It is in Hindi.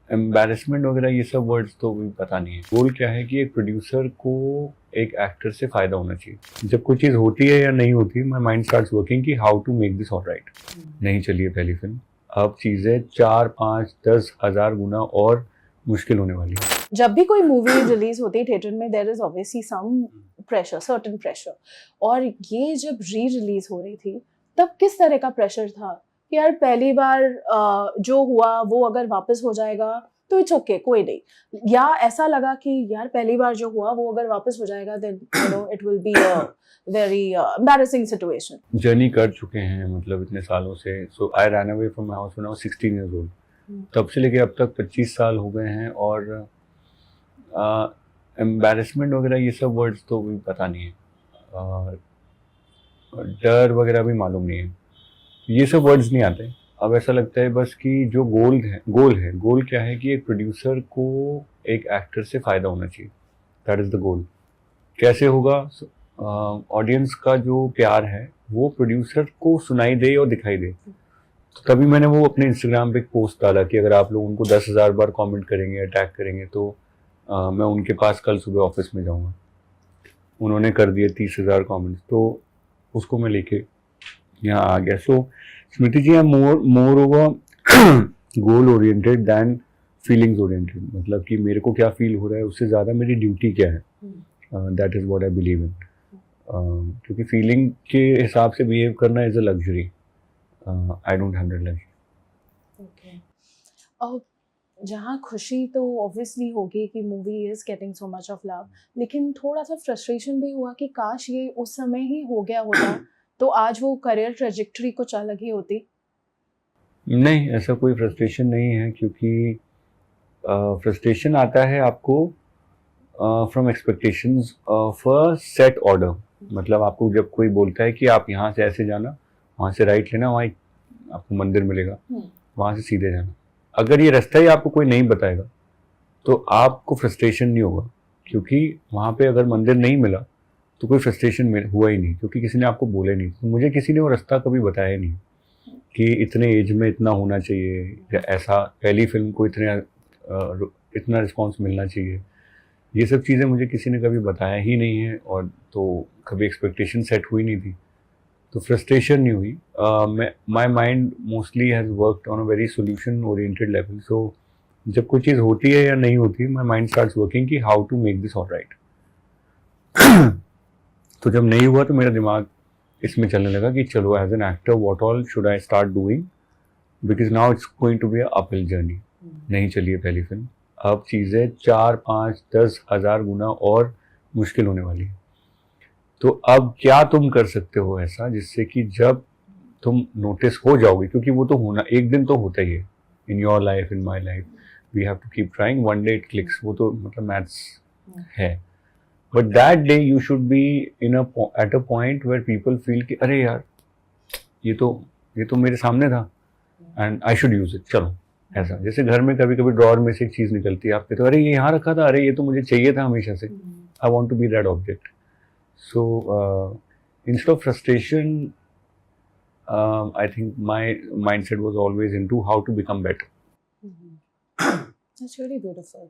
एम्बैरेसमेंट वगैरह ये सब वर्ड्स तो भी पता नहीं है। गोल क्या है कि एक प्रोड्यूसर को एक एक्टर से फायदा होना चाहिए। जब कोई चीज़ होती है या नहीं होती, माई माइंड स्टार्ट्स वर्किंग कि how to make this alright. नहीं चलिए पहली फिल्म, अब चीज़ें 4, 5, 10 हज़ार गुना और मुश्किल होने वाली है। जब भी कोई मूवी रिलीज होती है थिएटर में, there is obviously some pressure, certain pressure. और ये जब री रिलीज हो रही थी, तब किस तरह का प्रेशर था कि यार पहली बार जो हुआ वो अगर वापस हो जाएगा तो इट्स ओके, कोई नहीं, या ऐसा लगा कि यार पहली बार जो हुआ वो अगर वापस हो जाएगा then you know it will be a very embarrassing situation. Journey कर चुके हैं मतलब इतने सालों से। So I run away from my house when I was 16 years old. तब से लेके अब तक 25 साल हो गए हैं और एम्बैरेसमेंट वगैरह ये सब वर्ड्स तो भी पता नहीं है। डर वगैरह भी मालूम नहीं है, ये सब वर्ड्स नहीं आते। अब ऐसा लगता है बस कि जो गोल क्या है कि एक प्रोड्यूसर को एक एक्टर से फ़ायदा होना चाहिए। That is the goal. कैसे होगा? ऑडियंस का जो प्यार है वो प्रोड्यूसर को सुनाई दे और दिखाई दे। तो तभी मैंने वो अपने इंस्टाग्राम पे एक पोस्ट डाला कि अगर आप लोग उनको 10,000 बार कमेंट करेंगे, अटैक करेंगे तो मैं उनके पास कल सुबह ऑफिस में जाऊंगा। उन्होंने कर दिए 30,000 कमेंट्स, तो उसको मैं लेके यहाँ आ गया। So Smriti ji, I am more over goal oriented than feelings oriented. मतलब कि मेरे को क्या फील हो रहा है उससे ज़्यादा मेरी ड्यूटी क्या है, that is what I believe in. क्योंकि फीलिंग के हिसाब से बिहेव करना is a luxury. I don't have that luxury. Okay. और जहाँ खुशी तो ऑब्वियसली होगी कि movie is getting so much of love, लेकिन थोड़ा सा फ्रस्ट्रेशन भी हुआ कि काश ये उस समय ही हो गया होता तो आज वो करियर ट्रेजेक्टरी कुछ अलग ही होती। नहीं, ऐसा कोई फ्रस्ट्रेशन नहीं है, क्योंकि फ्रस्ट्रेशन आता है आपको from expectations of a set order. मतलब आपको जब कोई बोलता है कि आप यहाँ से ऐसे जाना, वहाँ से राइट लेना, वहाँ आपको मंदिर मिलेगा, वहाँ से सीधे जाना। अगर ये रास्ता ही आपको कोई नहीं बताएगा तो आपको फ्रस्ट्रेशन नहीं होगा, क्योंकि वहाँ पे अगर मंदिर नहीं मिला तो कोई फ्रस्ट्रेशन हुआ ही नहीं, क्योंकि किसी ने आपको बोला नहीं। तो मुझे किसी ने वो रास्ता कभी बताया ही नहीं कि इतने एज में इतना होना चाहिए, या ऐसा पहली फिल्म को इतना रिस्पॉन्स मिलना चाहिए। ये सब चीज़ें मुझे किसी ने कभी बताया ही नहीं है, और तो कभी एक्सपेक्टेशन सेट हुई नहीं थी, तो फ्रस्ट्रेशन नहीं हुई। My mind mostly has worked on a very solution oriented level. So जब कोई चीज़ होती है या नहीं होती, माई माइंड स्टार्ट्स वर्किंग कि how to make this alright. तो जब नहीं हुआ तो मेरा दिमाग इसमें चलने लगा कि चलो as an actor what all should I start doing, because now it's going to be uphill journey. नहीं चलिए पहली फिल्म, अब चीज़ें 4, 5, 10 हज़ार गुना और मुश्किल होने वाली है। तो अब क्या तुम कर सकते हो ऐसा जिससे कि जब तुम नोटिस हो जाओगे, क्योंकि वो तो होना एक दिन तो होता ही है, in your life, in my life, we have to keep trying, one day it clicks, वो तो मतलब मैथ्स है। But that day you should be in at a point where people feel कि अरे यार ये तो मेरे सामने था and I should use it. चलो, ऐसा जैसे घर में कभी कभी ड्रॉअर में से एक चीज़ निकलती है, आप कहते हो अरे ये यहाँ रखा था, अरे ये तो मुझे चाहिए था हमेशा से, I want to be that object. So instead of frustration, I think my mindset was always into how to become better. That's really beautiful.